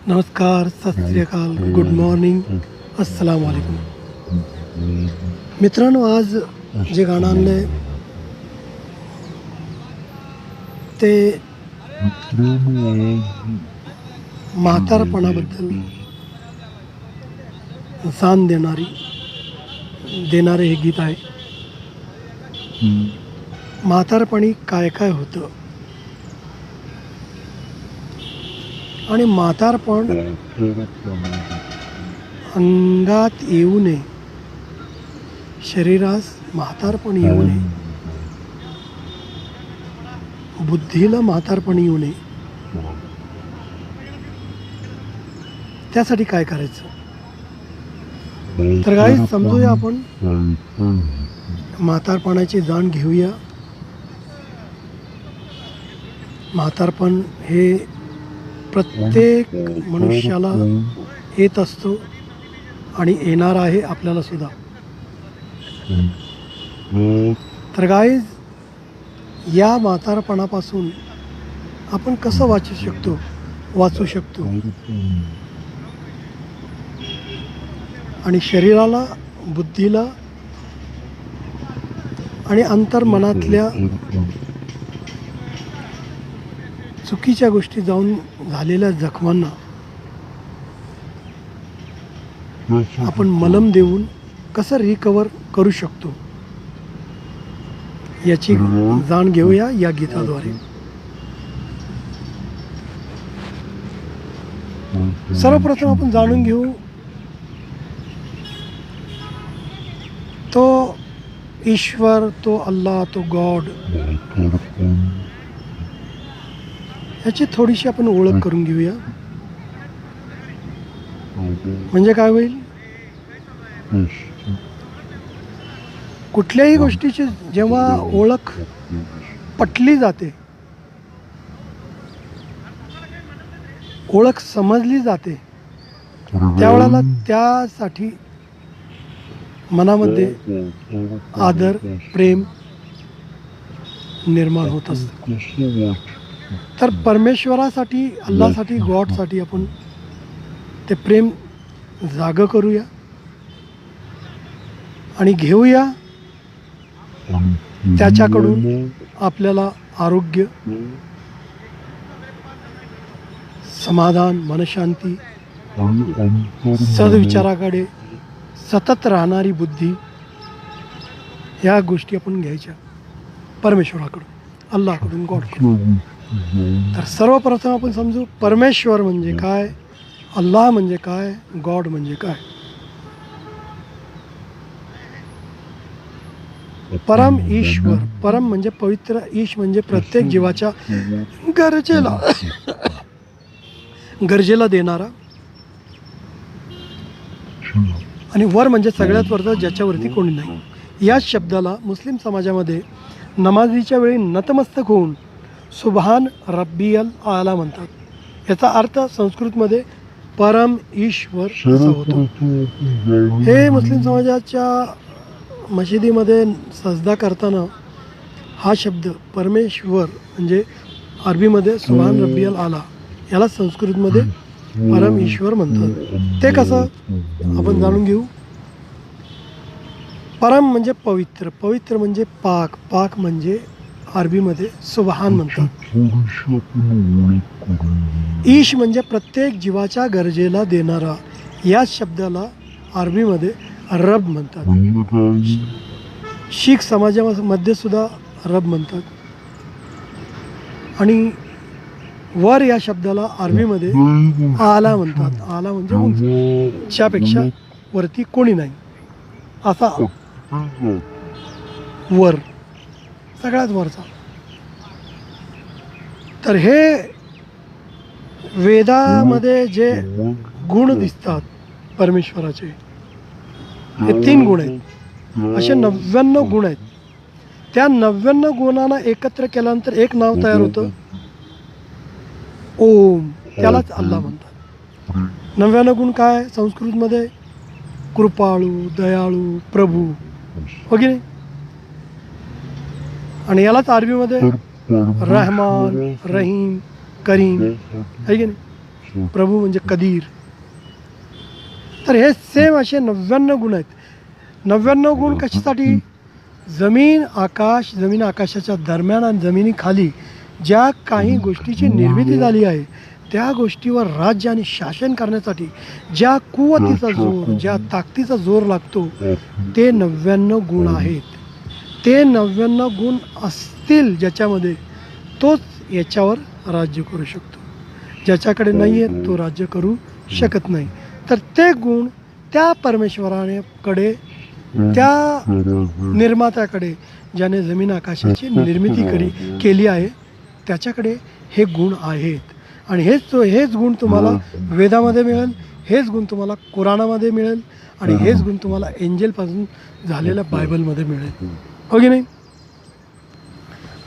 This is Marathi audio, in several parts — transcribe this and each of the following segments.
नमस्कार, सत श्री अकाल, गुड मॉर्निंग, अस्सलाम वालेकुम. मित्रांनो, आज जे गाणं आणलंय ते म्हातारपणाबद्दल जाण देणारे हे गीत आहे. म्हातारपणी काय काय होतं आणि म्हातारपण अंगात येऊ नये, शरीरास म्हातारपण येऊ नये, बुद्धीला म्हातारपण येऊ नये, त्यासाठी काय करायचं. तर काही समजूया, आपण म्हातारपणाची जाण घेऊया. म्हातारपण हे प्रत्येक मनुष्याला येत असतो आणि येणार आहे आपल्याला सुद्धा. तर गाईज, या म्हातारपणापासून आपण कसं वाचू शकतो आणि शरीराला, बुद्धीला आणि अंतर्मनातल्या चुकीच्या गोष्टी जाऊन झालेल्या जखमांना आपण मलम देऊन कसं रिकवर करू शकतो याची जाण घेऊया या गीताद्वारे. सर्वप्रथम आपण जाणून घेऊ तो ईश्वर, तो अल्लाह, तो गॉड, याची थोडीशी आपण ओळख करून घेऊया. म्हणजे काय होईल, कुठल्याही गोष्टीची जेव्हा ओळख पटली जाते, ओळख समजली जाते, त्यावेळेला त्यासाठी मनामध्ये आदर, प्रेम निर्माण होत असतं. तर परमेश्वरासाठी, अल्लासाठी, गॉडसाठी आपण ते प्रेम जागं करूया आणि घेऊया त्याच्याकडून आपल्याला आरोग्य, समाधान, मनशांती, सद्विचाराकडे सतत राहणारी बुद्धी, ह्या गोष्टी आपण घ्यायच्या परमेश्वराकडून, अल्लाकडून, गॉडकडून. तर सर्वप्रथम आपण समजू परमेश्वर म्हणजे काय, अल्लाह म्हणजे काय, गॉड म्हणजे काय. परम ईश्वर, परम म्हणजे पवित्र, ईश म्हणजे प्रत्येक जीवाच्या गरजेला देणारा, आणि वर म्हणजे सगळ्यात वरचा, ज्याच्यावरती कोणी नाही. याच शब्दाला मुस्लिम समाजामध्ये नमाजीच्या वेळी नतमस्तक होऊन सुबहान रब्बियल आला म्हणतात. याचा अर्थ संस्कृतमध्ये परम ईश्वर असा होतो. हे मुस्लिम समाजाच्या मशिदीमध्ये सजदा करताना हा शब्द परमेश्वर म्हणजे अरबीमध्ये सुबहान रब्बियल आला, याला संस्कृतमध्ये परम ईश्वर म्हणतात. ते कसं आपण जाणून घेऊ. परम म्हणजे पवित्र, पवित्र म्हणजे पाक, पाक म्हणजे अरबीमध्ये सुबहान म्हणतात. ईश म्हणजे प्रत्येक जीवाच्या गरजेला देणारा, याच शब्दाला अरबीमध्ये रब म्हणतात. शीख समाजामध्ये सुद्धा रब म्हणतात. आणि वर या शब्दाला अरबीमध्ये आला म्हणतात. आला म्हणजे उंच, च्यापेक्षा वरती कोणी नाही असा वर, सगळ्यात वरचा. तर हे वेदामध्ये जे गुण दिसतात परमेश्वराचे, हे 3 गुण आहेत. असे 99 गुण आहेत. त्या 99 गुणांना एकत्र केल्यानंतर एक नाव तयार होतं, ओम. त्यालाच अल्लाह म्हणतात. 99 गुण काय संस्कृतमध्ये, कृपाळू, दयाळू, प्रभू वगैरे. आणि यालाच अरबीमध्ये रहमान, रहीम, करीम आहे की नाही. प्रभू म्हणजे कदीर. तर हे सेम असे 99 गुण आहेत. 99 गुण कशासाठी? जमीन आकाशाच्या दरम्यान आणि जमिनीखाली ज्या काही गोष्टीची निर्मिती झाली आहे त्या गोष्टीवर राज्य आणि शासन करण्यासाठी ज्या कुवतीचा जोर, ज्या ताकदीचा जोर लागतो ते 99 गुण आहेत. ते 99 गुण असतील ज्याच्यामध्ये तोच याच्यावर राज्य करू शकतो. ज्याच्याकडे नाही आहे तो राज्य करू शकत नाही. तर ते गुण त्या परमेश्वराकडे, त्या निर्मात्याकडे ज्याने जमीन आकाशाची निर्मिती केली आहे त्याच्याकडे हे गुण आहेत. आणि हेच गुण तुम्हाला वेदामध्ये मिळेल, हेच गुण तुम्हाला कुराणामध्ये मिळेल आणि हेच गुण तुम्हाला एंजेलपासून झालेल्या बायबलमध्ये मिळेल. हो की नाही?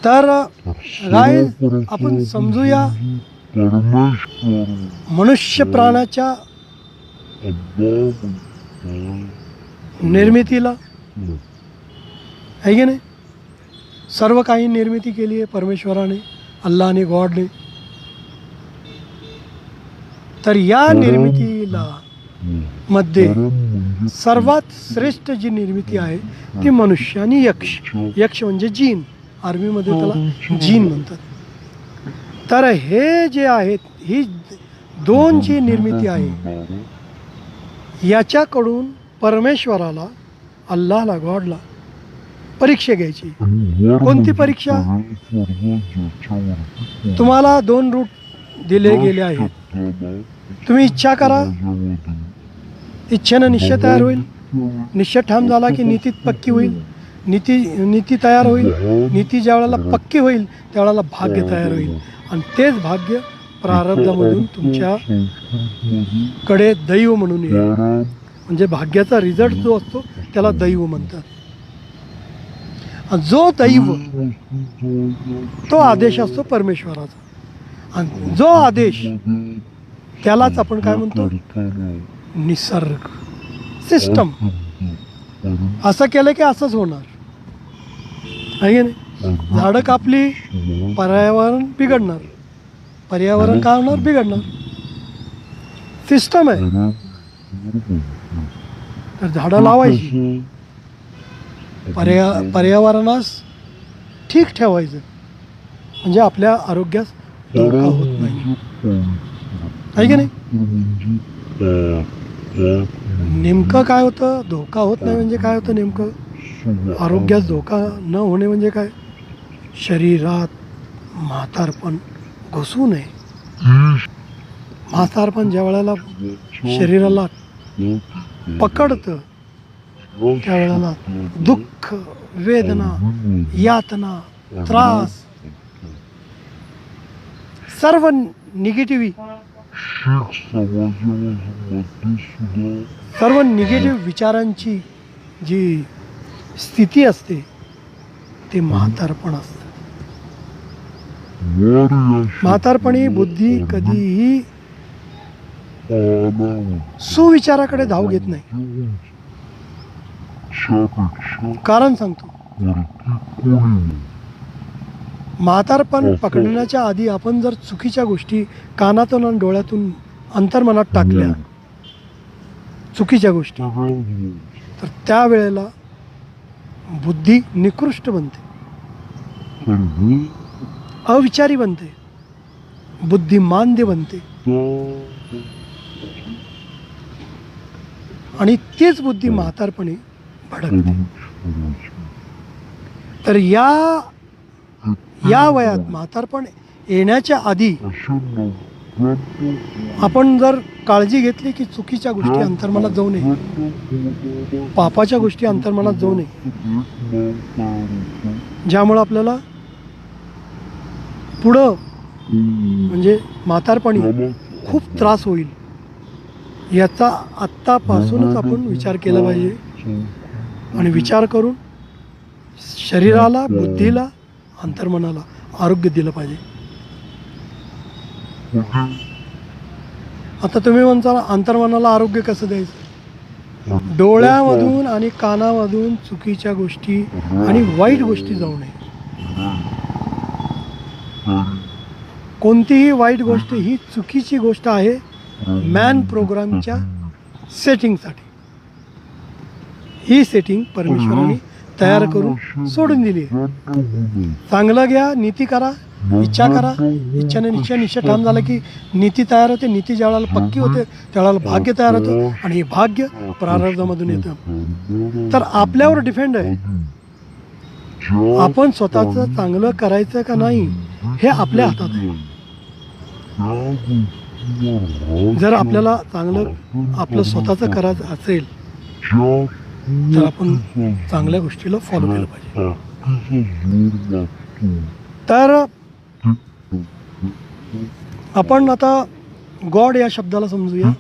तर काय आपण समजूया मनुष्य प्राण्याच्या निर्मितीला, आहे की नाही? सर्व काही निर्मिती केली आहे परमेश्वराने, अल्लाने, गॉडने. तर या निर्मितीला मध्ये सर्वात श्रेष्ठ जी निर्मिती आहे ती मनुष्य आणि यक्ष. यक्ष म्हणजे जीन, आर्मीमध्ये त्याला जीन म्हणतात. तर हे जे आहेत, ही दोन जी निर्मिती आहे याच्याकडून परमेश्वराला, अल्लाहला, गॉडला परीक्षा घ्यायची. कोणती परीक्षा? तुम्हाला 2 रूट दिले गेले आहेत. तुम्ही इच्छा करा, इच्छेनं निश्चय तयार होईल. निश्चय ठाम झाला की नीतीत पक्की होईल. नीती तयार होईल. नीती ज्या वेळेला पक्की होईल त्यावेळेला भाग्य तयार होईल. आणि तेच भाग्य प्रारब्धामधून तुमच्याकडे दैव म्हणून येईल. म्हणजे भाग्याचा रिझल्ट जो असतो त्याला दैव म्हणतात. जो दैव तो आदेश असतो परमेश्वराचा. आणि जो आदेश त्यालाच आपण काय म्हणतो? निसर्ग, सिस्टम. असं केलं की असंच होणार, आहे की नाही? झाडं कापली, पर्यावरण बिघडणार. पर्यावरण काय होणार? बिघडणार. सिस्टम आहे. तर झाडं लावायची, पर्यावरणास ठीक ठेवायचं, म्हणजे आपल्या आरोग्यास धोका होत नाही, आहे की नाही? नेमकं काय होतं? धोका होत नाही म्हणजे काय होतं नेमकं? आरोग्यास धोका न होणे म्हणजे काय? शरीरात म्हातारपण घुसू नये. म्हातारपण ज्या वेळेला शरीराला पकडतं त्यावेळेला दुःख, वेदना, यातना, त्रास, सर्व निगेटिव्ह विचारांची जी स्थिती असते ते म्हातारपण असतं. म्हातारपणी बुद्धी कधीही सुविचाराकडे धाव घेत नाही. कारण सांगतो, म्हातारपण पकडण्याच्या आधी आपण जर चुकीच्या गोष्टी कानातून आणि डोळ्यातून अंतर्मनात टाकल्या, चुकीच्या गोष्टी, तर त्यावेळेला बुद्धी निकृष्ट बनते, अविचारी बनते, बुद्धिमांद्य बनते. आणि तीच बुद्धी म्हातारपणी भडकते. तर या वयात म्हातारपण येण्याच्या आधी आपण जर काळजी घेतली की चुकीच्या गोष्टी अंतर्मनात जाऊ नये, पापाच्या गोष्टी अंतर्मनात जाऊ नये, ज्यामुळं आपल्याला पुढं म्हणजे म्हातारपणी खूप त्रास होईल, याचा आत्तापासूनच आपण विचार केला पाहिजे. आणि विचार करून शरीराला, बुद्धीला, अंतर्मनाला आरोग्य दिलं पाहिजे. आता तुम्ही म्हणता अंतर्मनाला आरोग्य कसं द्यायचं? डोळ्यामधून आणि कानामधून चुकीच्या गोष्टी आणि वाईट गोष्टी जाऊ नये. कोणतीही वाईट गोष्ट ही चुकीची गोष्ट आहे मॅन प्रोग्रामच्या सेटिंगसाठी. ही सेटिंग परमेश्वराने तयार करून सोडून दिली आहे. चांगलं घ्या, नीती करा, इच्छा करा, इच्छाने निश्चय ठाम झाला की नीती तयार होते. नीती ज्या वेळेला पक्की होते त्यावेळेला भाग्य तयार होतं आणि हे भाग्य प्रारब्धामधून येतं. तर आपल्यावर डिपेंड आहे आपण स्वतःचं चांगलं करायचं का नाही हे आपल्या हातात आहे. जर आपल्याला चांगलं आपलं स्वतःचं करायचं असेल तर आपण चांगल्या गोष्टीला फॉलो केलं पाहिजे. तर आपण आता गॉड या शब्दाला समजूया.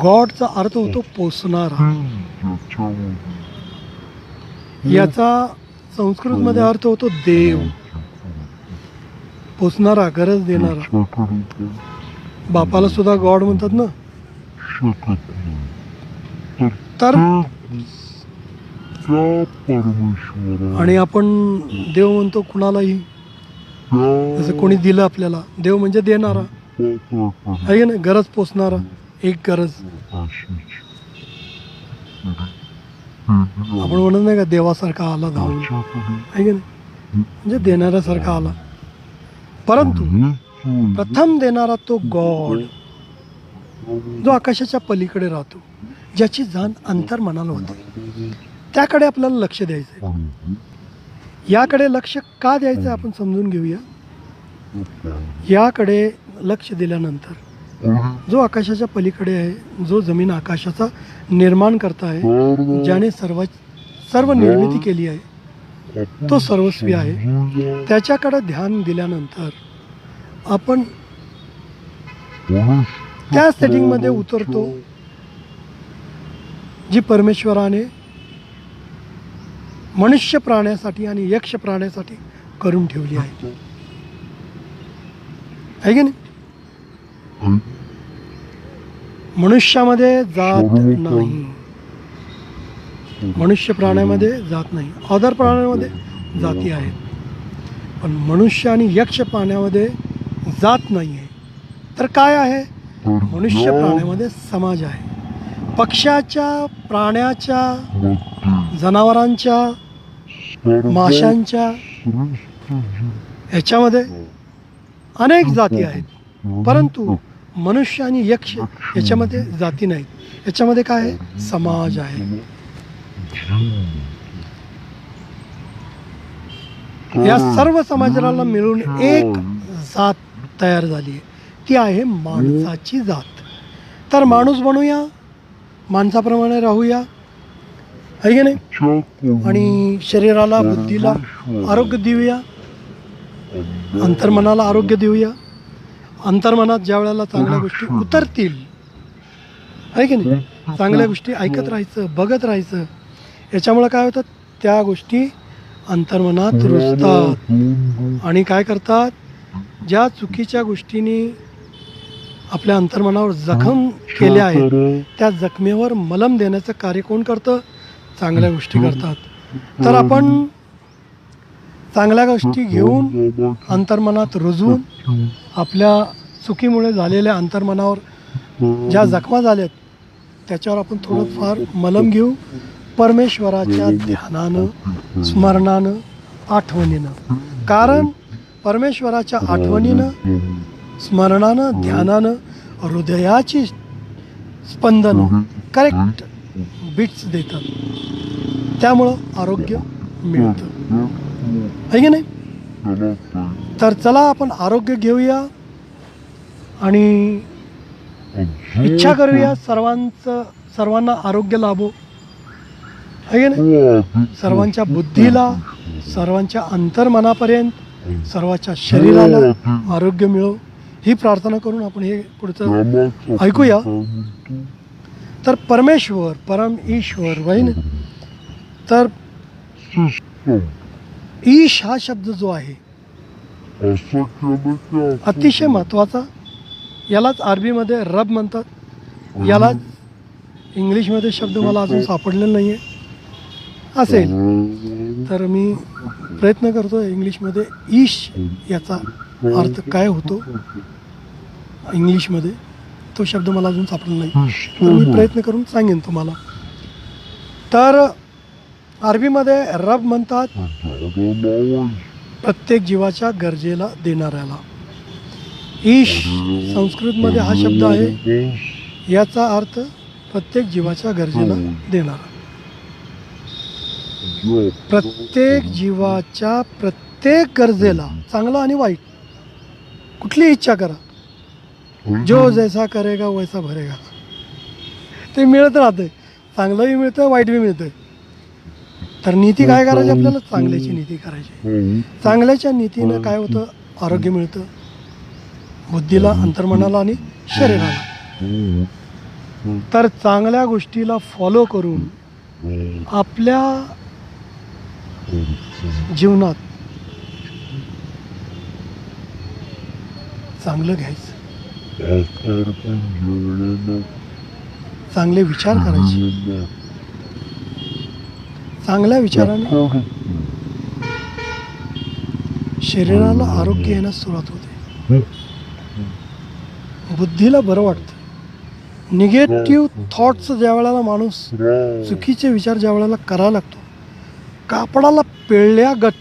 गॉडचा अर्थ होतो पोचणारा. याचा संस्कृतमध्ये अर्थ होतो देव, पोचणारा, गरज देणारा. बापाला सुद्धा गॉड म्हणतात ना. तर आणि आपण देव म्हणतो कुणालाही, जसं कोणी दिलं आपल्याला. देव म्हणजे देणारा आहे ना, गरज पोचणारा. एक गरज आपण म्हणत नाही का देवासारखा आला धावून, आहे की नाही, म्हणजे देणाऱ्यासारखा आला. परंतु प्रथम देणारा तो गॉड जो आकाशाच्या पलीकडे राहतो, ज्याची जाण अंतर्मनाला होते, त्याकडे आपल्याला लक्ष द्यायचं आहे. याकडे लक्ष का द्यायचं आपण समजून घेऊया. याकडे लक्ष दिल्यानंतर जो आकाशाच्या पलीकडे आहे, जो जमीन आकाशाचा निर्माण करता आहे, ज्याने सर्व निर्मिती केली आहे, तो सर्वस्वी आहे, त्याच्याकडे ध्यान दिल्यानंतर आपण त्या सेटिंगमध्ये उतरतो जी परमेश्वराने मनुष्य प्राण्यासाठी आणि यक्ष प्राण्यासाठी करून ठेवली आहे. आहे की नाही. मनुष्यामध्ये जात नाही, मनुष्य प्राण्यामध्ये जात नाही. अदर प्राण्यामध्ये जाती आहेत, पण मनुष्य आणि यक्ष प्राण्यामध्ये जात नाही आहे. तर काय आहे, मनुष्य प्राण्यामध्ये समाज आहे. पक्ष्याच्या, प्राण्याच्या, जनावरांच्या, माशांच्या ह्याच्यामध्ये अनेक जाती आहेत, परंतु मनुष्य आणि यक्ष याच्यामध्ये जाती नाहीत. याच्यामध्ये काय आहे, समाज आहे. या सर्व समाजाला मिळून एक जात तयार झाली आहे, ती आहे माणसाची जात. तर माणूस बनूया, माणसाप्रमाणे राहूया, आहे की नाही, आणि शरीराला, बुद्धीला आरोग्य देऊया, अंतर्मनाला आरोग्य देऊया. अंतर्मनात ज्या वेळेला चांगल्या गोष्टी उतरतील, आहे की नाही, चांगल्या गोष्टी ऐकत राहायचं, बघत राहायचं. याच्यामुळे काय होतं, त्या गोष्टी अंतर्मनात रुजतात आणि काय करतात, ज्या चुकीच्या गोष्टींनी आपल्या अंतर्मनावर जखम केल्या आहेत त्या जखमेवर मलम देण्याचं कार्य कोण करतं, चांगल्या गोष्टी करतात. तर आपण चांगल्या गोष्टी घेऊन अंतर्मनात रुजवून आपल्या चुकीमुळे झालेल्या अंतर्मनावर ज्या जखमा झाल्यात त्याच्यावर आपण थोडंफार मलम घेऊ, परमेश्वराच्या ध्यानानं, स्मरणानं, आठवणीनं. कारण परमेश्वराच्या आठवणीनं, स्मरणानं, ध्यानानं हृदयाची स्पंदनं करेक्ट बीट्स देतात, त्यामुळं आरोग्य मिळतं, आहे की नाही. तर चला आपण आरोग्य घेऊया आणि इच्छा करूया सर्वांना आरोग्य लाभो, आहे की नाही. सर्वांच्या बुद्धीला, सर्वांच्या अंतर्मनापर्यंत, सर्वांच्या शरीराला आरोग्य मिळो, ही प्रार्थना करून आपण हे पुढचं ऐकूया. तर परमेश्वर, परम ईश्वर, वहीन. तर ईश हा शब्द जो आहे अतिशय महत्त्वाचा. यालाच अरबीमध्ये रब म्हणतात. यालाच इंग्लिशमध्ये शब्द मला अजून सापडलेला नाही आहे. असेल तर मी प्रयत्न करतो इंग्लिशमध्ये ईश याचा अर्थ काय होतो इंग्लिशमध्ये, तो शब्द मला अजून सापडला नाही, तर मी प्रयत्न करून सांगेन तुम्हाला. तर अरबीमध्ये रब म्हणतात प्रत्येक जीवाच्या गरजेला देणाऱ्याला. ईश संस्कृतमध्ये हा शब्द आहे, याचा अर्थ प्रत्येक जीवाच्या गरजेला देणारा. प्रत्येक जीवाच्या प्रत्येक गरजेला, चांगला आणि वाईट, कुठली इच्छा करा, जो जैसा करेगा वैसा भरेगा, ते मिळत राहतंय. चांगलंही मिळतं, वाईटही मिळतंय. तर नीती काय करायची आपल्याला? चांगल्याची नीती करायची. चांगल्याच्या नीतीनं काय होतं? आरोग्य मिळतं बुद्धीला, अंतर्मनाला आणि शरीराला. तर चांगल्या गोष्टीला फॉलो करून आपल्या जीवनात चांगलं घ्यायचं, चांगले विचार करायचे. चांगल्या विचाराने शरीराला आरोग्य येण्यास सुरुवात होते, बुद्धीला बरं वाटतं. निगेटिव्ह थॉट्स ज्या वेळेला माणूस, चुकीचे विचार ज्या वेळेला करायला लागतो, कापडाला पिळल्यागत,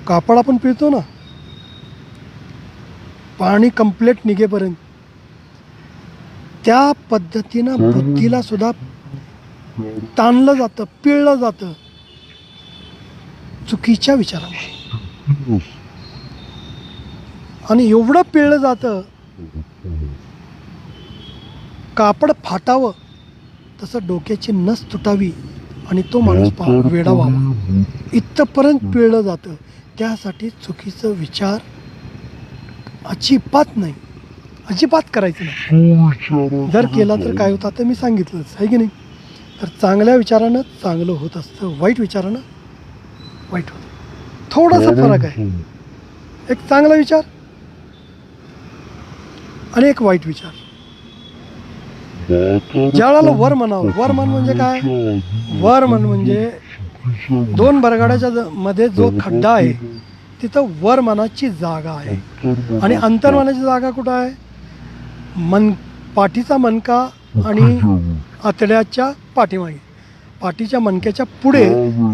कापड आपण पिळतो ना पाणी कंप्लीट निघेपर्यंत, त्या पद्धतीनं बुद्धीला सुद्धा ताणलं जातं, पिळलं जातं चुकीच्या विचारामुळे. आणि एवढं पिळलं जातं, कापड फाटावं तसं डोक्याची नस तुटावी आणि तो माणूस वेडा व्हावा, इथपर्यंत पिळलं जातं. त्यासाठी चुकीचं विचार अजिबात नाही, अजिबात करायचं नाही. जर केला तर काय होतं आता मी सांगितलंच आहे की नाही. तर चांगल्या विचारानं चांगलं होत असतं, वाईट विचारानं वाईट होतं. थोडासा फरक आहे, एक चांगला विचार आणि एक वाईट विचार. ज्या वेळेला वर म्हणावं, वर मन म्हणजे काय? वर मन म्हणजे दोन बरगाड्याच्या मध्ये जो खड्डा आहे तिथं वर मनाची जागा आहे. आणि अंतर्मनाची जागा कुठं आहे? पाठीचा मनका आणि आतड्याच्या पाठीमागे, पाठीच्या मनक्याच्या पुढे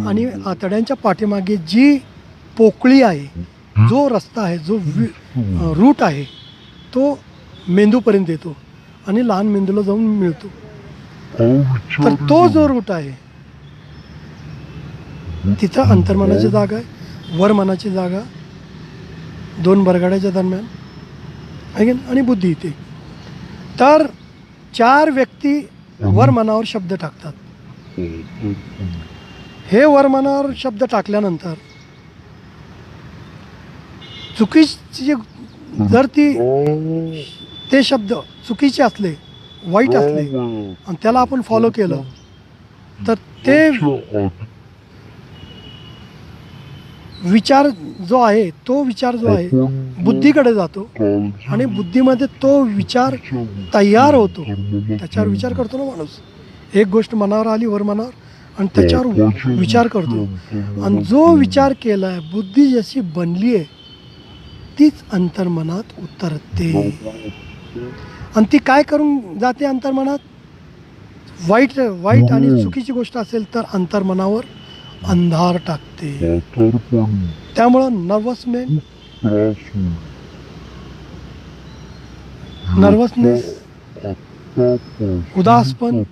आणि आतड्यांच्या पाठीमागे जी पोकळी आहे, जो रस्ता आहे, जो रूट आहे, तो मेंदूपर्यंत येतो आणि लहान मेंदूला जाऊन मिळतो. तर तो जो रूट आहे तिथं अंतर्मनाची जागा आहे, वर मनाची जागा दोन बरगाड्याच्या दरम्यान आहे आणि बुद्धी इथे. तर 4 व्यक्ती वर मनावर शब्द टाकतात. हे वर मनावर शब्द टाकल्यानंतर चुकीची, जर ते शब्द चुकीचे असले, वाईट असले आणि त्याला आपण फॉलो केलं तर ते विचार जो आहे, तो विचार जो आहे बुद्धीकडे जातो आणि बुद्धीमध्ये तो विचार तयार होतो. त्याच्यावर विचार करतो ना माणूस. एक गोष्ट मनावर आली, वर मनावर, आणि त्याच्यावर विचार करतो. आणि जो विचार केला आहे, बुद्धी जशी बनली आहे तीच अंतर्मनात उतरते. आणि ती काय करून जाते अंतर्मनात? वाईट आणि चुकीची गोष्ट असेल तर अंतर्मनावर अंधार टाकते. त्यामुळं नर्वसनेस, उदासपण,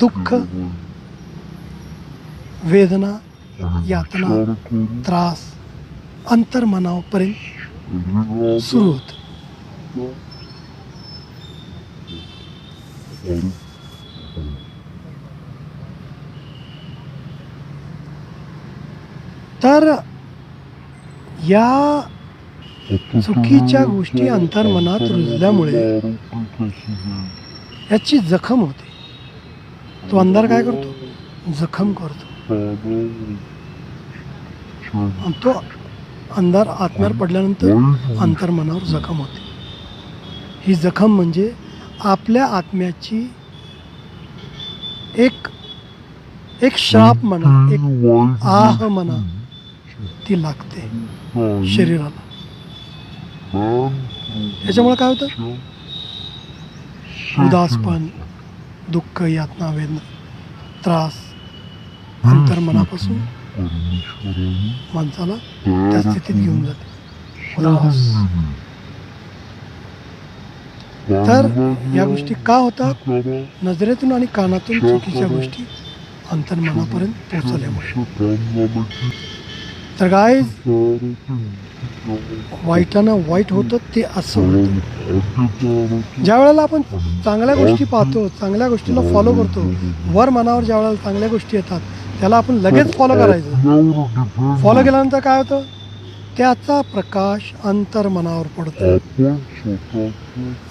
दुःख, वेदना, यातना, त्रास अंतर्मनापर्यंत सुरू होत. तर या चुकीच्या गोष्टी अंतर्मनात रुजल्यामुळे याची जखम होते. तो अंधार काय करतो? जखम करतो. आणि तो अंधार आत्म्यावर पडल्यानंतर अंतर्मनावर जखम होते. ही जखम म्हणजे आपल्या आत्म्याची एक एक श्राप म्हणा, एक आह म्हणा, ती लागते शरीराला. याच्यामुळे काय होतं? उदासपण, दुःख, यातना, वेदना, त्रास अंतर्मनापासून माणसाला त्या स्थितीत घेऊन जाते. उदास. तर या गोष्टी का होतात? नजरेतून आणि कानातून चुकीच्या गोष्टी अंतर्मनापर्यंत पोहोचल्यामुळे. तर काय वाईटानं वाईट होतं ते असं होतं. ज्या वेळेला आपण चांगल्या गोष्टी पाहतो, चांगल्या गोष्टीला फॉलो करतो, वर मनावर ज्या वेळेला चांगल्या गोष्टी येतात त्याला आपण लगेच फॉलो करायचं. फॉलो केल्यानंतर काय होतं? त्याचा प्रकाश अंतर्मनावर पडतो.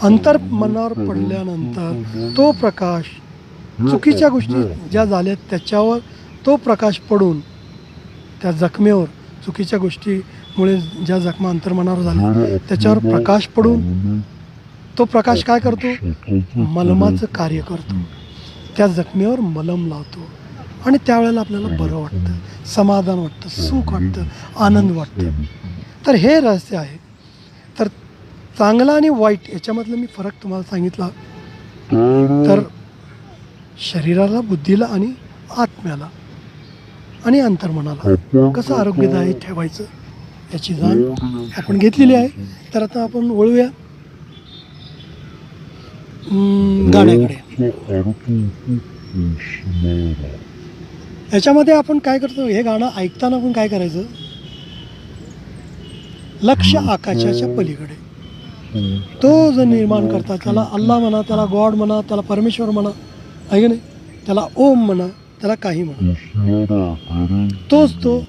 अंतर्मनावर पडल्यानंतर तो प्रकाश, चुकीच्या गोष्टी ज्या झाल्या त्याच्यावर तो प्रकाश पडून त्या जखमेवर, चुकीच्या गोष्टीमुळे ज्या जखमा अंतर्मनावर झाल्या त्याच्यावर प्रकाश पडून तो प्रकाश काय करतो? मलमाचं कार्य करतो. त्या जखमेवर मलम लावतो आणि त्यावेळेला आपल्याला बरं वाटतं, समाधान वाटतं, सुख वाटतं, आनंद वाटतं. तर हे रहस्य आहे. तर चांगला आणि वाईट याच्यामधलं मी फरक तुम्हाला सांगितला. तर शरीराला, बुद्धीला आणि आत्म्याला आणि अंतर्मनाला कसं आरोग्यदायी ठेवायचं याची जाण आपण घेतलेली आहे. तर आता आपण वळूया गाण्याकडे. याच्यामध्ये आपण काय करतो? हे गाणं ऐकताना आपण काय करायचं? लक्ष आकाशाच्या पलीकडे. तो जो निर्माण करता, त्याला अल्लाह म्हणा, त्याला गॉड म्हणा, त्याला परमेश्वर म्हणा, आहे की नाही, त्याला ओम म्हणा, त्याला काही म्हणा, तोच तो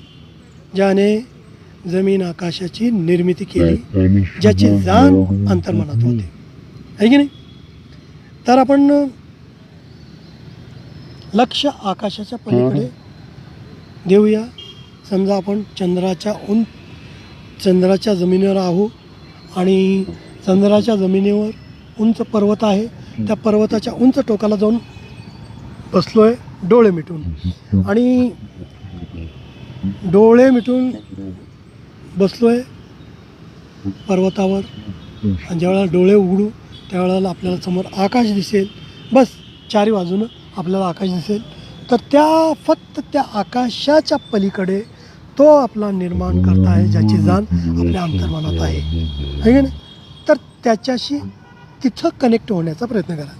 ज्याने जमीन आकाशाची निर्मिती केली, ज्याची जाण अंतर्मनात होते, आहे की नाही. तर आपण लक्ष आकाशाच्या पलीकडे देऊया. समजा आपण चंद्राच्या जमिनीवर आहो आणि चंद्राच्या जमिनीवर उंच पर्वत आहे. त्या पर्वताच्या उंच टोकाला जाऊन बसलोय डोळे मिटून, आणि डोळे मिटून बसलोय पर्वतावर. आणि ज्यावेळेला डोळे उघडू त्यावेळेला आपल्याला समोर आकाश दिसेल. बस चारी बाजूनं आपल्याला आकाश दिसेल. तर फक्त त्या आकाशाच्या पलीकडे तो आपला निर्माण करता आहे, ज्याची जाण आपल्या अंतर्मनात आहे, है की नाही. तर त्याच्याशी तिथं कनेक्ट होण्याचा प्रयत्न करा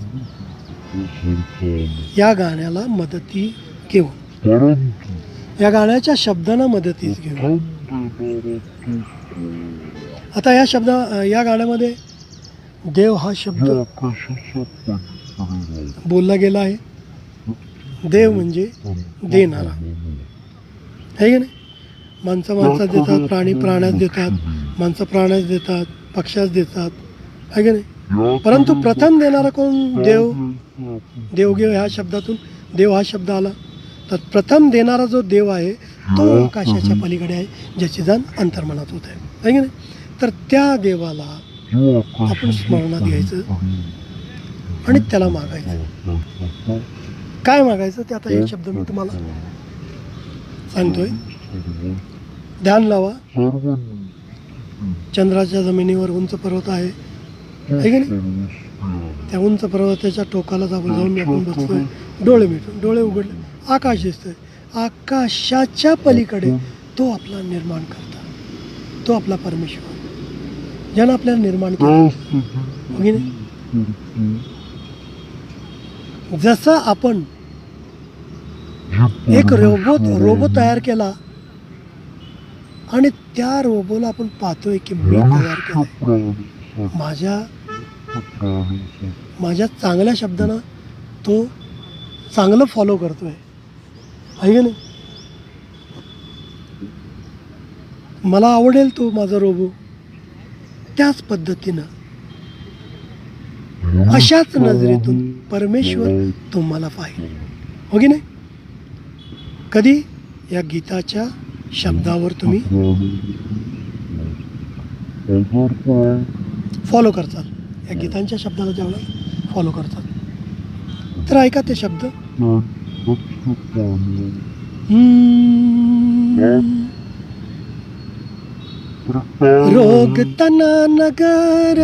या गाण्याला मदती घेऊन, या गाण्याच्या शब्दांना मदतीस घेऊन. आता या गाण्यामध्ये देव हा शब्द बोलला गेला आहे. देव म्हणजे देणारा, आहे की नाही. माणसं माणसात देतात, प्राणी प्राण्यात देतात, माणसं प्राण्यात देतात, पक्ष्यास देतात, आहे की नाही. परंतु प्रथम देणारा कोण? देव. देवघेव ह्या शब्दातून देव हा शब्द आला. तर प्रथम देणारा जो देव आहे तो आकाशाच्या पलीकडे आहे, ज्याची जाण अंतर्मनात होत आहे की नाही. तर त्या देवाला आपण स्मरणात घ्यायचं आणि त्याला मागायचं. काय मागायचं ते आता हे शब्द मी तुम्हाला सांगतोय. ध्यान लावा. चंद्राच्या जमिनीवर उंच पर्वत आहे की नाही. त्या उंच पर्वताच्या टोकाला जाऊन आपण बसतोय डोळे मिटून. डोळे उघडले, आकाश दिसतोय. आकाशाच्या पलीकडे तो आपला निर्माण करता, तो आपला परमेश्वर ज्यानं आपल्याला निर्माण केलं, की नाही. जसं आपण एक रोबो तयार केला आणि त्या रोबोला आपण पाहतोय की मी तयार केलाय, माझ्या चांगल्या शब्दानं तो चांगलं फॉलो करतोय, आहे की नाही. मला आवडेल तो माझा रोबो. त्याच पद्धतीनं अशाच नजरेतून परमेश्वर तुम्हाला पाहिजे, हो की नाही. कधी? या गीताच्या शब्दावर तुम्ही फॉलो करताल, या गीतांच्या शब्दाला ज्यावेळेला फॉलो करतात. तर ऐका ते शब्द. रोग तना नगर,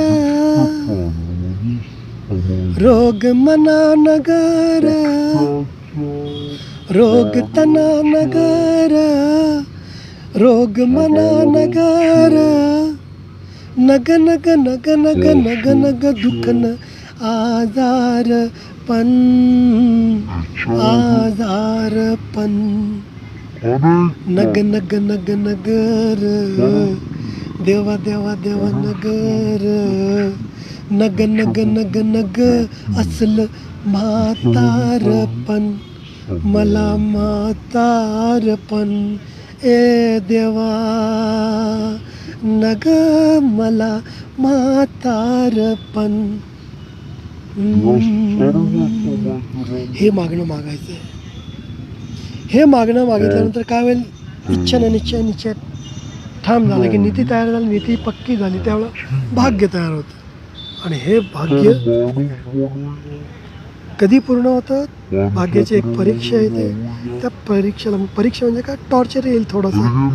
रोग मना नगर, रोग तना नगर, रोग मना नगर, नग नग नग नग नग नग दुखन आजार पण, आजार पण, नग नग नग नगर, देवा देवा देवा नगर, नग नग नग नग असल म्हातारपण, मला म्हातारपण ए देवा, नग मला म्हातारपण. हे मागणं मागायचं आहे. हे मागणं मागितल्यानंतर काय होईल, इच्छा न निश्चय, निश्चय ठाम झाला की नीती तयार झाली, नीती पक्की झाली, त्यावेळेला भाग्य तयार होतं. आणि हे भाग्य कधी पूर्ण होतं, भाग्याची एक परीक्षा येते, त्या परीक्षेला, परीक्षा म्हणजे काय, टॉर्चर येईल थोडासा,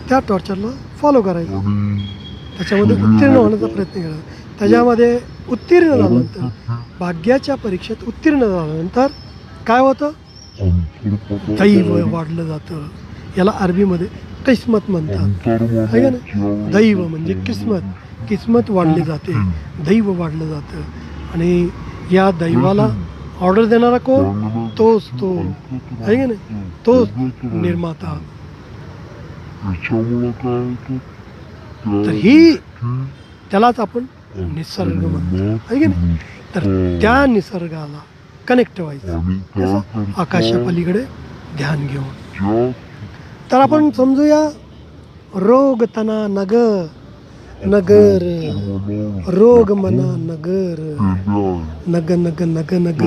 त्या टॉर्चरला फॉलो करायचं, त्याच्यामध्ये उत्तीर्ण होण्याचा प्रयत्न करायचा. त्याच्यामध्ये उत्तीर्ण झाल्यानंतर, भाग्याच्या परीक्षेत उत्तीर्ण झाल्यानंतर काय होतं, दैव वाढलं जातं. याला अरबीमध्ये किस्मत म्हणतात, आहे ना. दैव म्हणजे किस्मत, किस्मत वाढली जाते, दैव वाढलं जातं. आणि या दैवाला ऑर्डर देणारा कोण, तोच तो, आहे का नाही, तोच निर्माता. तर ही त्यालाच आपण निसर्ग म्हणतो, आहे की नाही. तर त्या निसर्गाला कनेक्ट व्हायचं, आकाशापलीकडे ध्यान घेऊन. तर आपण समजूया, रोग तना नग नगर, रोग मना नगर, नग नग नग नग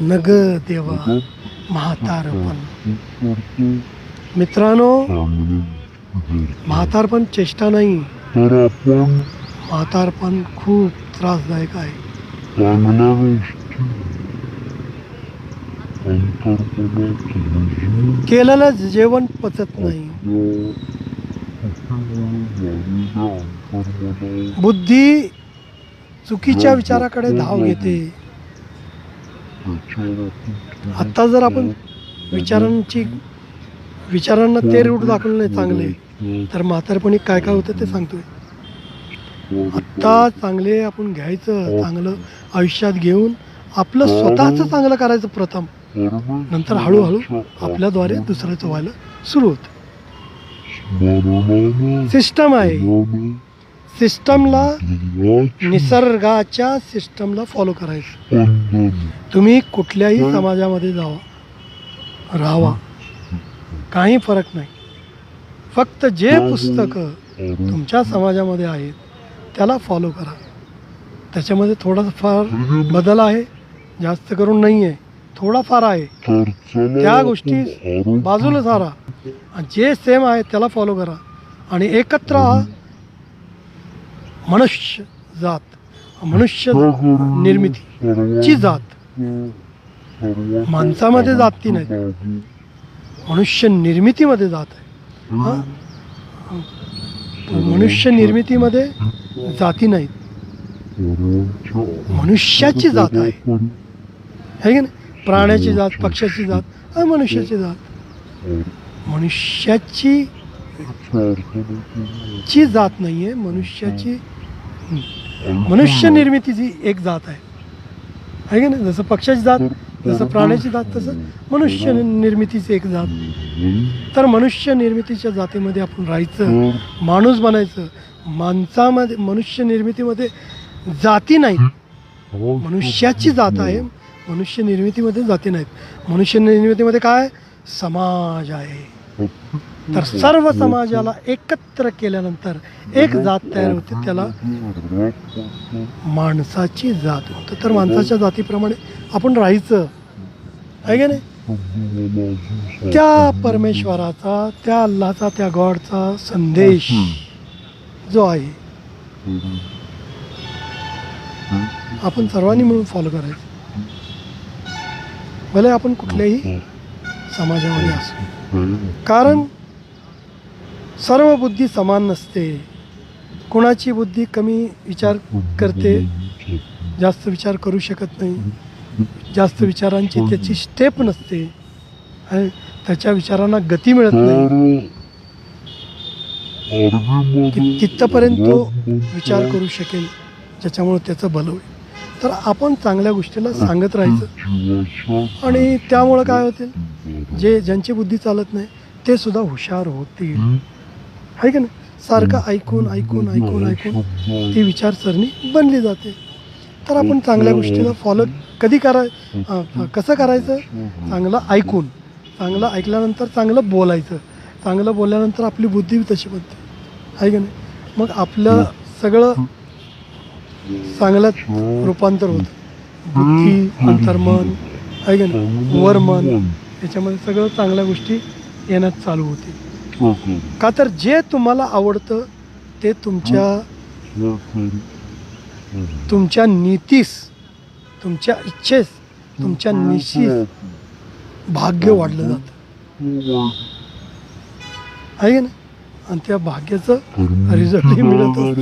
नग देवा म्हातारपण. मित्रांनो, म्हातारपण चेष्टा नाही, म्हातारपण खूप त्रासदायक आहे. केलेलं जेवण पचत नाही, बुद्धी चुकीच्या विचाराकडे धाव घेते. आता जर आपण विचारांना ते रूट दाखवलं नाही चांगले, तर म्हातारपणी काय काय होतं ते सांगतोय. आत्ता चांगले आपण घ्यायचं, चांगलं आयुष्यात घेऊन आपलं स्वतःचं चांगलं करायचं प्रथम, नंतर हळूहळू आपल्याद्वारे दुसऱ्याचं व्हायला सुरू होतं. सिस्टम आहे, सिस्टमला, निसर्गाच्या सिस्टमला फॉलो करायचं. तुम्ही कुठल्याही समाजामध्ये जावा, राहावा, काही फरक नाही. फक्त जे पुस्तकं तुमच्या समाजामध्ये आहेत त्याला फॉलो करा. त्याच्यामध्ये थोडासा फार बदल आहे, जास्त करून नाही आहे, थोडाफार आहे. त्या गोष्टी बाजूला सारा, जे सेम आहे त्याला फॉलो करा आणि एकत्र मनुष्य जात, मनुष्य निर्मितीची जात. माणसामध्ये जाती नाही, मनुष्य निर्मितीमध्ये जात आहे. मनुष्य निर्मितीमध्ये जाती नाहीत, मनुष्याची जात आहे, है की नाही. प्राण्याची जात, पक्ष्याची जात, मनुष्याची जात. मनुष्याची जात नाही आहे, मनुष्याची, मनुष्य निर्मितीची एक जात आहे की नाही. जसं पक्ष्याची जात, जसं प्राण्याची जात, तसं मनुष्य निर्मितीची एक जात. तर मनुष्य निर्मितीच्या जातीमध्ये आपण राहायचं, माणूस बनायचं. माणसामध्ये, मनुष्य निर्मितीमध्ये जाती नाहीत, मनुष्याची जात आहे, मनुष्य निर्मितीमध्ये जाती नाहीत. मनुष्य निर्मितीमध्ये काय, समाज आहे. तर सर्व समाजाला एकत्र केल्यानंतर एक जात तयार होते, त्याला माणसाची जात होतं. तर माणसाच्या जातीप्रमाणे आपण राहायचं, आहे का नाही. त्या परमेश्वराचा, त्या अल्लाचा, त्या गॉडचा संदेश जो आहे आपण सर्वांनी मिळून फॉलो करायचं. भले आपण कुठल्याही समाजामध्ये असू. कारण सर्व बुद्धी समान नसते. कोणाची बुद्धी कमी विचार करते, जास्त विचार करू शकत नाही, जास्त विचारांची त्याची स्टेप नसते आणि त्याच्या विचारांना गती मिळत नाही की तिथपर्यंत तो विचार करू शकेल ज्याच्यामुळे त्याचं भलं होईल. तर आपण चांगल्या गोष्टीला सांगत राहायचं आणि त्यामुळं काय होतील, ज्यांची बुद्धी चालत नाही ते सुद्धा हुशार होतील. आहे की नाही? सारखं ऐकून ऐकून ऐकून ऐकून ती विचारसरणी बनली जाते. तर आपण चांगल्या गोष्टीला फॉलो कधी कसं करायचं? चांगलं ऐकून, चांगलं ऐकल्यानंतर चांगलं बोलायचं, चांगलं बोलल्यानंतर आपली बुद्धी तशी बनते. आहे की नाही? मग आपलं सगळं चांगल्यात रूपांतर होतं. बुद्धी, अंतर्मन, आहे की नाही, वरमन, याच्यामध्ये सगळं चांगल्या गोष्टी येण्यात चालू होते. का तर जे तुम्हाला आवडतं ते तुमच्या नीतीस, तुमच्या इच्छेस, तुमच्या निशीस भाग्य वाढलं जातं. आहे की नाही? आणि त्या भाग्याचं रिझल्टही मिळत असतं.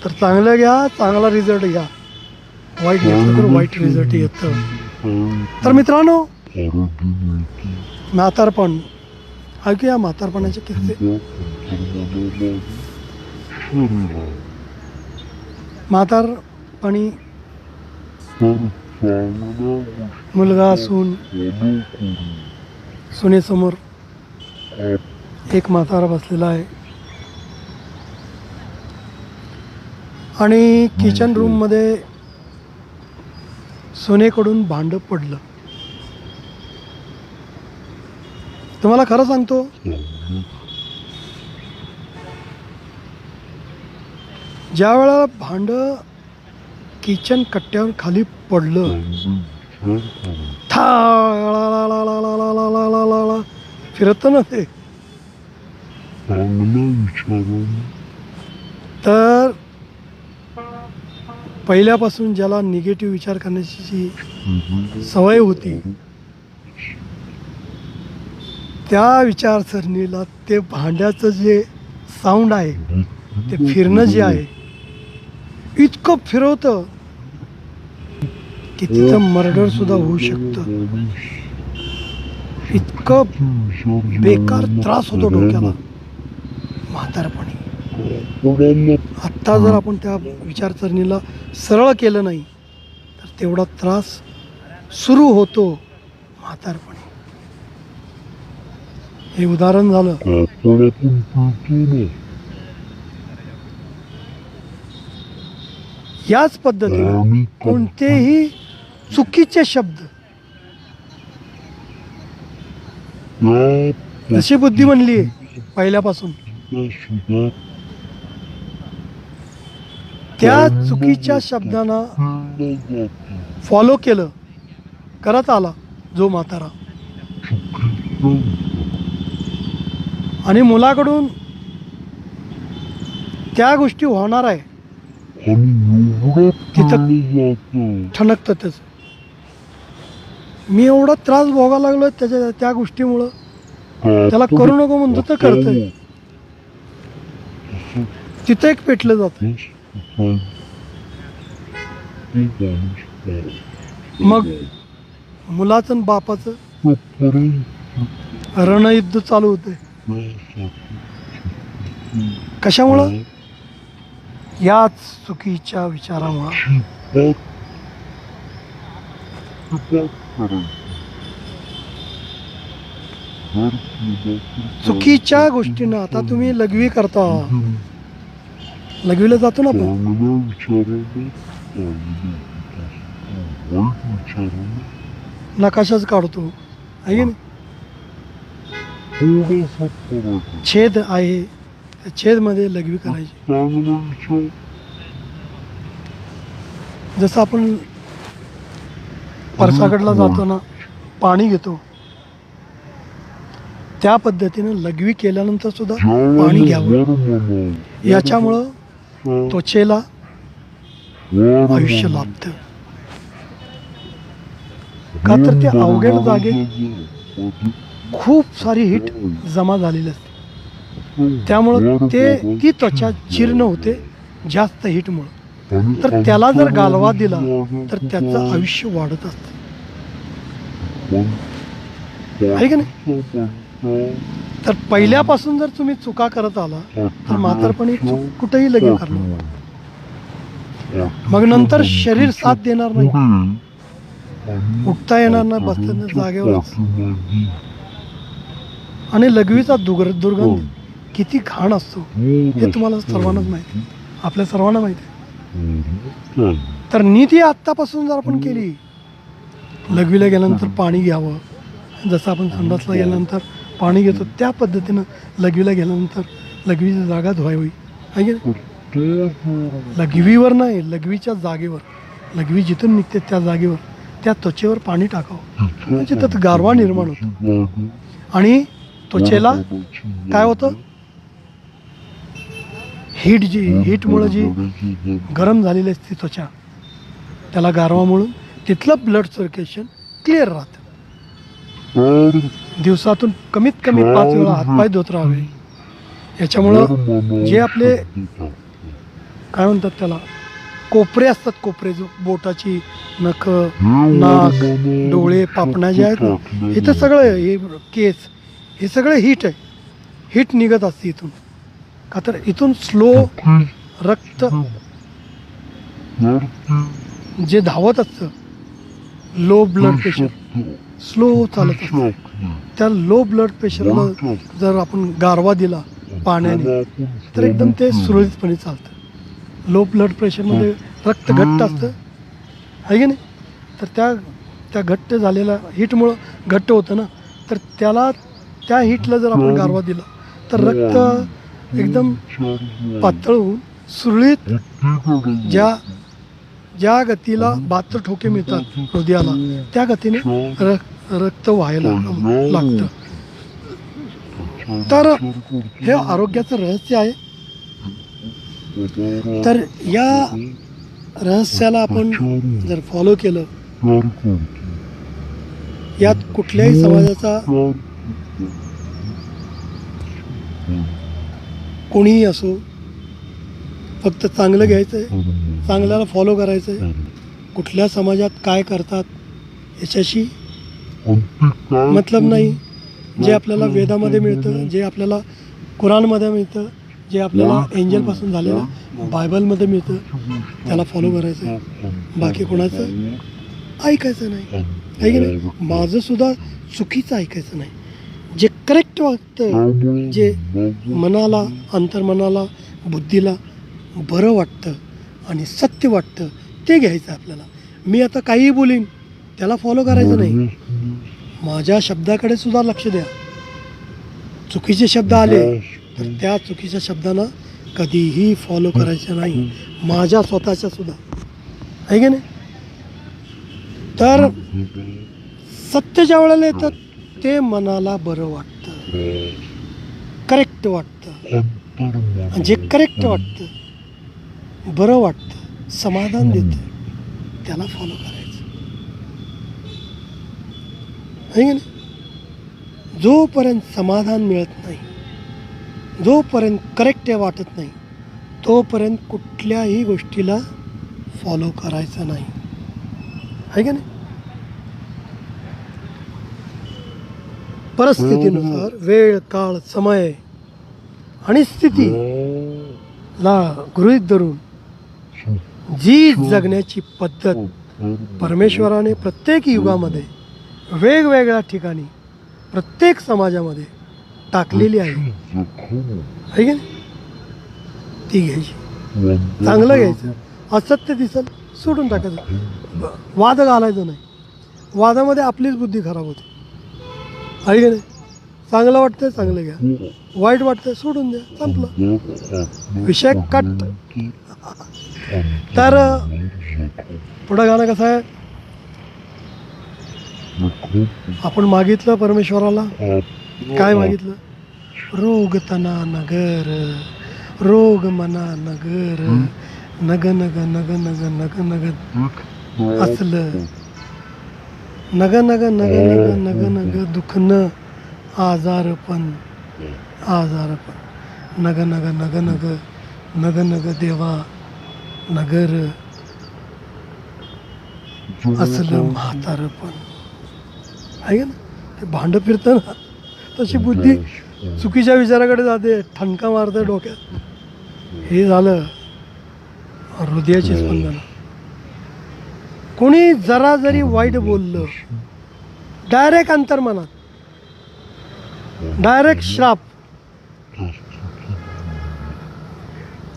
तर चांगलं घ्या, चांगला रिझल्ट घ्या. वाईट घेतलं तर वाईट रिझल्ट येतं. तर मित्रांनो, म्हातारपण ऐकूया. म्हातारपणाचे किस्से. म्हातारपणी मुलगा असून सुनेसमोर एक म्हातारा बसलेला आहे आणि किचन रूममध्ये सुनेकडून भांडं पडलं. तुम्हाला खरं सांगतो, ज्या वेळेला भांडं किचन कट्ट्यावर खाली पडलं, फिरत ना ते, तर पहिल्यापासून ज्याला निगेटिव्ह विचार करण्याची जी सवय होती त्या विचारसरणीला ते भांड्याचं जे साऊंड आहे, ते फिरणं जे आहे, इतकं फिरवतं की तिथं मर्डर सुद्धा होऊ शकतं. इतकं बेकार त्रास होतो डोक्याला म्हातारपणी. आत्ता जर आपण त्या विचारसरणीला सरळ केलं नाही तर तेवढा त्रास सुरू होतो म्हातारपणी. हे उदाहरण झालं. याच पद्धतीने कोणतेही चुकीचे शब्द, जशी बुद्धी बनली आहे पहिल्यापासून, त्या चुकीच्या शब्दांना फॉलो करत आला जो म्हातारा, आणि मुलाकडून त्या गोष्टी होणार आहे तिथं ठणकतं त्याचं. मी एवढा त्रास भोगायला लागलो त्या गोष्टीमुळं, त्याला करू नको म्हणतो तर करतंय. तिथं एक पेटलं जातं. मग मुलाचं आणि बापाचं रणयुद्ध चालू होते. कशामुळं? याच चुकीच्या विचारामुळं. चुकीच्या गोष्टीनं. आता तुम्ही लघवी करता, लघवीला जातो ना आपण, नकाशाच काढतो, आहे की नाही? छेद आहे, त्या छेदमध्ये लघवी करायची. जसं आपण परसाकडला जातो ना, पाणी घेतो, त्या पद्धतीनं लघवी केल्यानंतर सुद्धा पाणी घ्यावं. याच्यामुळं त्वचेला आयुष्य लाभतं. का तर त्या अवघड जागेत खूप सारी हीट जमा झालेली असते, त्यामुळं ती त्वचा जीर्ण होते जास्त हीटमुळं. तर त्याला जर गालवा दिला तर त्याचं आयुष्य वाढत असतं, आहे की नाही? तर पहिल्यापासून जर तुम्ही चुका करत आला तर म्हातारपणी चूक कुठेही लगेच करणार, मग नंतर शरीर साथ देणार नाही, उठता येणार नाही, बसता जागेवरच. आणि लघवीचा दुर्गंध किती घाण असतो हे तुम्हाला सर्वांनाच माहिती, आपल्या सर्वांना माहिती आहे. तर नीती आत्तापासून जर आपण केली, लघवीला गेल्यानंतर पाणी घ्यावं, जसं आपण संडासला गेल्यानंतर पाणी घेतो त्या पद्धतीनं लघवीला गेल्यानंतर लघवीची जागा धुवावी, आहे की नाही? लघवीवर नाही, लघवीच्या जागेवर, लघवी जिथून निघते त्या जागेवर त्या त्वचेवर पाणी टाकावं, म्हणजे त्यात गारवा निर्माण होतो आणि त्वचेला काय होतं, हीटमुळं जी गरम झालेली असते त्वचा, त्याला गारवा मिळून तिथलं ब्लड सर्क्युलेशन क्लिअर राहतं. दिवसातून कमीत कमी 5 वेळा हातपाय धुत राहावे. याच्यामुळं जे आपले काय म्हणतात त्याला कोपरे असतात, कोपरे जो बोटाची नख, नाक, डोळे, पापण्या जे आहेत ना, इथं सगळं हे केस, हे सगळं हीट आहे, हीट निघत असते इथून. का तर इथून स्लो रक्त जे धावत असतं, लो ब्लड प्रेशर स्लो चालत असतं, त्या लो ब्लड प्रेशरला जर आपण गारवा दिला पाण्याने तर एकदम ते सुरळीतपणे चालतं. लो ब्लड प्रेशरमध्ये रक्त घट्ट असतं, आहे की नाही? तर त्या घट्ट झालेल्या हीटमुळं घट्ट होतं ना, तर त्या हीटला जर आपण गारवा दिला तर रक्त एकदम पातळ होऊन सुरळीत, ज्या गतीला 72 ठोके मिळतात हृदयाला, त्या गतीने रक्त व्हायला लागतं. तर हे आरोग्याचं रहस्य आहे. तर या रहस्याला आपण जर फॉलो केलं, यात कुठल्याही समाजाचा कोणीही असो, फक्त चांगलं घ्यायचं आहे, चांगल्याला फॉलो करायचं आहे. कुठल्या समाजात काय करतात याच्याशी मतलब नाही. जे आपल्याला वेदामध्ये मिळतं, जे आपल्याला कुराणमध्ये मिळतं, जे आपल्याला एंजलपासून झालेलं बायबलमध्ये मिळतं, त्याला फॉलो करायचं आहे. बाकी कोणाचं ऐकायचं नाही, आहे की नाही? माझं सुद्धा चुकीचं ऐकायचं नाही. जे करेक्ट वाटतं, जे मनाला, अंतर्मनाला, बुद्धीला बरं वाटतं आणि सत्य वाटतं ते घ्यायचं आपल्याला. मी आता काहीही बोलीन त्याला फॉलो करायचं नाही. माझ्या शब्दाकडे सुद्धा लक्ष द्या. चुकीचे शब्द आले तर त्या चुकीच्या शब्दांना कधीही फॉलो करायचं नाही, माझ्या स्वतःच्या सुद्धा, आहे की नाही? तर सत्य ज्या वेळेला येतं ते मनाला बरं वाटतं, करेक्ट वाटतं. जे करेक्ट वाटतं, बरं वाटतं, समाधान देतं, त्याला फॉलो करायचं, आहे की नाही? जोपर्यंत समाधान मिळत नाही, जोपर्यंत करेक्ट वाटत नाही, तोपर्यंत कुठल्याही गोष्टीला फॉलो करायचं नाही, आहे की नाही? परिस्थितीनुसार वेळ, काळ, समय आणि स्थितीला गृहीत धरून जी जगण्याची पद्धत परमेश्वराने प्रत्येक युगामध्ये वेगवेगळ्या ठिकाणी प्रत्येक समाजामध्ये टाकलेली आहे, है की नाही? ती घ्यायची, चांगलं घ्यायचं. असत्य दिसल सोडून टाकायचं, वाद घालायचं नाही. वादामध्ये आपलीच बुद्धी खराब होते, आहे की नाही? चांगलं वाटतंय चांगलं घ्या, वाईट वाटतंय सोडून द्या, संपलं विषय, कट. तर पुढं गाणं कसं आहे, आपण मागितलं परमेश्वराला, काय मागितलं? रोग तना नगर, रोग मना नगर, नग नग नग नग नग नग असलं, नग नग नग नग नग नग दुखणं आजारपण नग नग नग नग नग नग देवा नगर असलं म्हातारपण आहे ना. ते भांड फिरतं ना तशी बुद्धी चुकीच्या विचाराकडे जाते, ठणका मारतं डोक्यात. हे झालं हृदयाची स्पंदन. कोणी जरा जरी वाईट बोललं डायरेक्ट अंतर्मनात, डायरेक्ट श्राप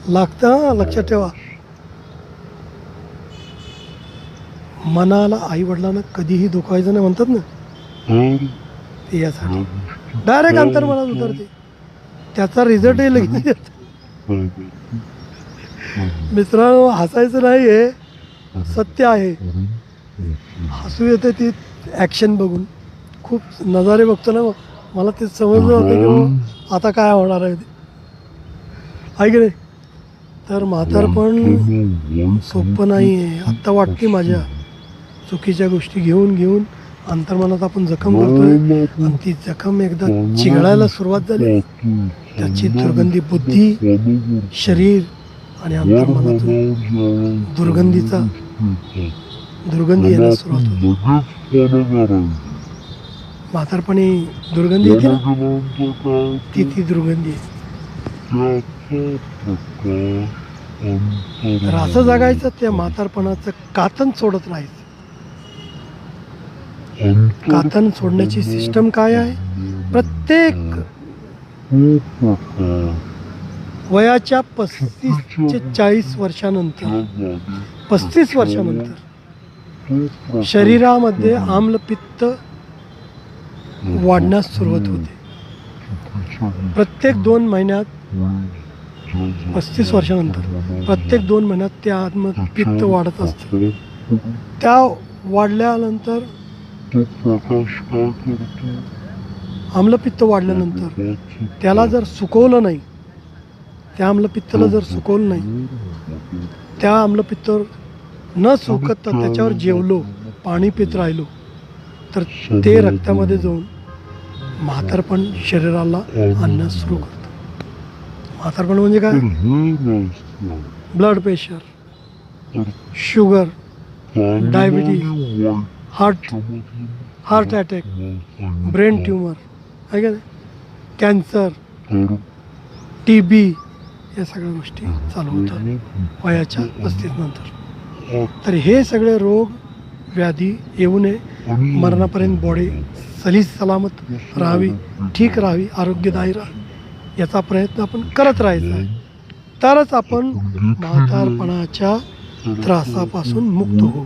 लागतं. लक्षात ठेवा, मनाला आई वडिलांना कधीही दुखवायचं नाही म्हणतात ना, ते यासाठी डायरेक्ट अंतर्मनात उतरते. त्याचा रिझल्टही लगेच येतो. मित्रांनो, हसायचं नाही, हे सत्य आहे. हसू येते ती ॲक्शन बघून. खूप नजारे बघतो ना, मला ते समजलं होतं की आता काय होणार आहे ते, आहे की नाही. तर म्हातारपण सोपं नाही आहे. आत्ता वाटते माझ्या चुकीच्या गोष्टी घेऊन घेऊन अंतर्मनात आपण जखम करतोय, आणि ती जखम एकदा चिघळायला सुरुवात झाली, त्याची दुर्गंधी बुद्धी, शरीर आणि अंतर्मनातून दुर्गंधी येण्यास सुरुवात होते. म्हातारपणी दुर्गंधी येते ना, ती दुर्गंधी आहे. तर असं जगायचं, त्या म्हातारपणाचं कातन सोडत राहायचं. कातन सोडण्याची सिस्टम काय आहे? प्रत्येक वयाच्या 35 ते 40 वर्षानंतर, 35 वर्षानंतर शरीरामध्ये आम्लपित्त वाढण्यास सुरुवात होते. प्रत्येक 2 महिन्यात, 35 वर्षानंतर प्रत्येक 2 महिन्यात ते आम्लपित्त वाढत असतं. त्या वाढल्यानंतर, आम्लपित्त वाढल्यानंतर त्याला जर सुकवलं नाही, त्या आम्लपित्ताला जर सुकवलं नाही, त्या आम्लपित्तावर न सुकत त्याच्यावर जेवलो, पाणी पित राहिलो, तर ते रक्तामध्ये जाऊन म्हातारपण शरीराला आणण्यास सुरू करतं. म्हातारपण म्हणजे काय? Blood pressure, sugar, diabetes, heart attack, brain tumour, आहे का नाही, कॅन्सर, TB, या सगळ्या गोष्टी चालू होतात वयाच्या 35 नंतर. तर हे सगळे रोग व्याधी येऊ नये, मरणापर्यंत बॉडी सलामत राहावी, ठीक राहावी, आरोग्यदायी राहावी, याचा प्रयत्न आपण करत राहायचा आहे. तरच आपण म्हातारपणाच्या त्रासापासून मुक्त होऊ.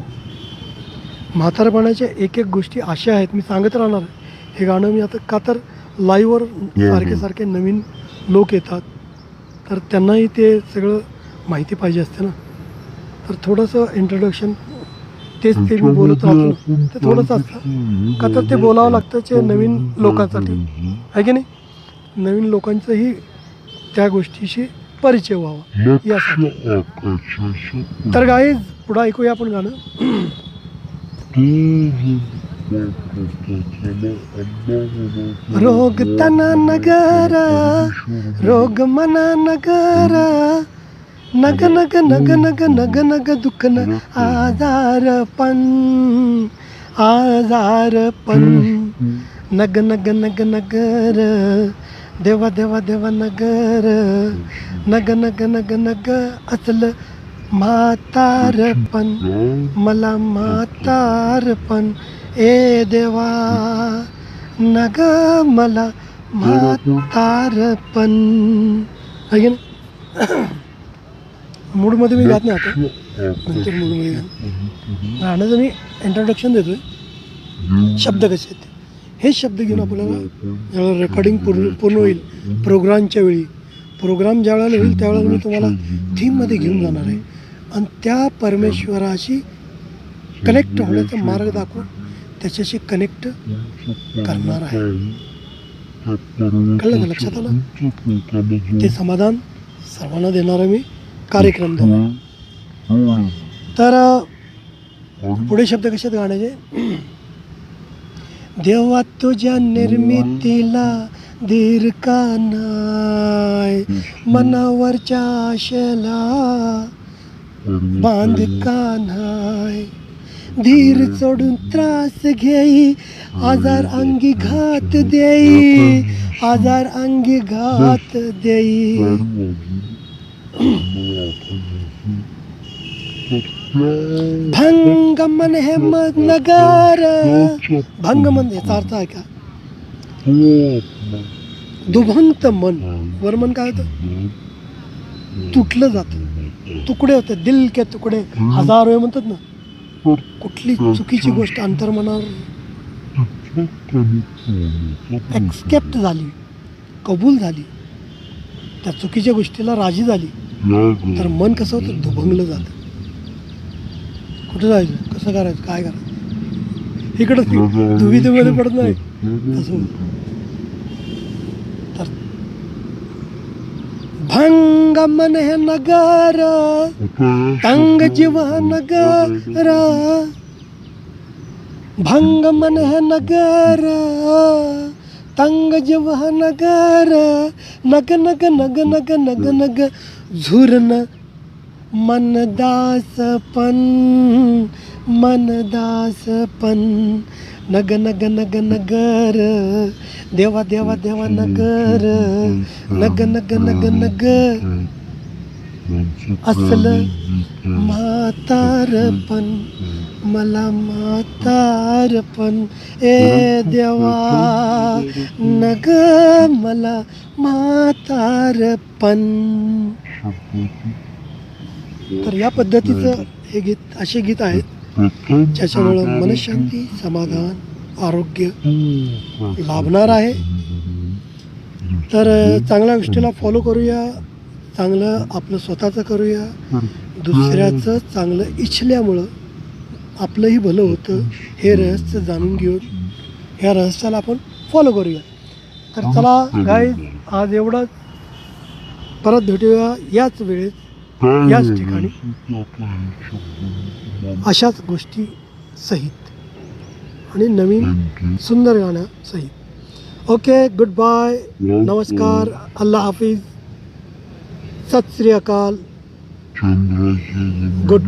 म्हातारपणाच्या एक एक गोष्टी अशा आहेत, मी सांगत राहणार. हे गाणं मी आता का तर लाईव्हवर सारखे नवीन लोक येतात, तर त्यांनाही ते सगळं माहिती पाहिजे असते ना. तर थोडंसं इंट्रोडक्शन, तेच ते मी बोलत राहतो, ते थोडंसं असतं का तर ते बोलावं लागतं ते नवीन लोकांसाठी, आहे की नाही. नवीन लोकांचाही त्या गोष्टीशी परिचय व्हावा यासाठी. तर गाईज, पुढं ऐकूया आपण गाणं. रोग तना नगर, रोग मना नगर, नग नग नग नग नग नग दुखन आजारपण, नग नग नग नगर, देवा देवा देवा नगर, नग नग नग नग असलं म्हातारपण, मला म्हातारपण, ए देवा नग मला म्हातारपण, आहे ना. मूडमध्ये मी गात नाही आता, नंतर मूडमध्ये गाण्याचं मी इंट्रोडक्शन देतोय. शब्द कसे आहेत हे शब्द घेऊन आपल्याला ज्यावेळेला रेकॉर्डिंग पूर्ण होईल, प्रोग्राम ज्या वेळेला होईल त्यावेळेला मी तुम्हाला थीममध्ये घेऊन जाणार आहे, आणि त्या परमेश्वराशी कनेक्ट होण्याचा मार्ग दाखवून त्याच्याशी कनेक्ट करणार आहे. कळलं का? लक्षात आलं? ते समाधान सर्वांना देणारा मी कार्यक्रम देणार. तर पुढे शब्द कसे आहेत गाण्याचे? देवा तुझ्या निर्मितीला धीर का नाय, मनावरच्या आशेला बांध का नाय. धीर सोडून त्रास घेई, आजार अंगी घात देई, आजार अंगी घात देई. भंग मन हे मग नगार. भंग मन याचा अर्थ आहे का? दुभंगत मन. वर्मन काय होतं? तुटलं जातं, तुकडे होते, दिल के तुकडे हजार वेळ म्हणतात ना. कुठली चुकीची गोष्ट अंतर्मनावर एक्सेप्ट झाली, कबूल झाली, त्या चुकीच्या गोष्टीला राजी झाली, तर मन कसं होतं? दुभंगलं जातं. कुठं जायचं, कसं करायचं, काय करायचं, इकडंच दुविधेमध्ये पडत नाही तसं. तर भंग मन हे नगर, तंग जीव नगर. भंग मन हे नगर, तंग जीव नगर. नग नग नग नग नग नग झुरन मनदासपण, मनदासपण. नग नग नग नगर, देवा देवा देवा नगर. नग नग नग नग असलं म्हातारपण, मला म्हातारपण. ए देवा नग मला म्हातारपण. तर या पद्धतीचं हे गीत, असे गीत आहेत ज्याच्यामुळं मनशांती, समाधान, आरोग्य लाभणार आहे. तर चांगल्या गोष्टीला फॉलो करूया, चांगलं आपलं स्वतःचं करूया. दुसऱ्याचं चांगलं इच्छल्यामुळं आपलंही भलं होतं, हे रहस्य जाणून घेऊन ह्या रहस्याला आपण फॉलो करूया. तर चला गाईज, आज एवढंच. परत भेटूया याच वेळेस, याच ठिकाणी, अशाच गोष्टी सहित आणि नवीन सुंदर गाण्यासहित. ओके, गुड बाय, नमस्कार, अल्लाह हाफिज, सत श्री अकाल, गुड.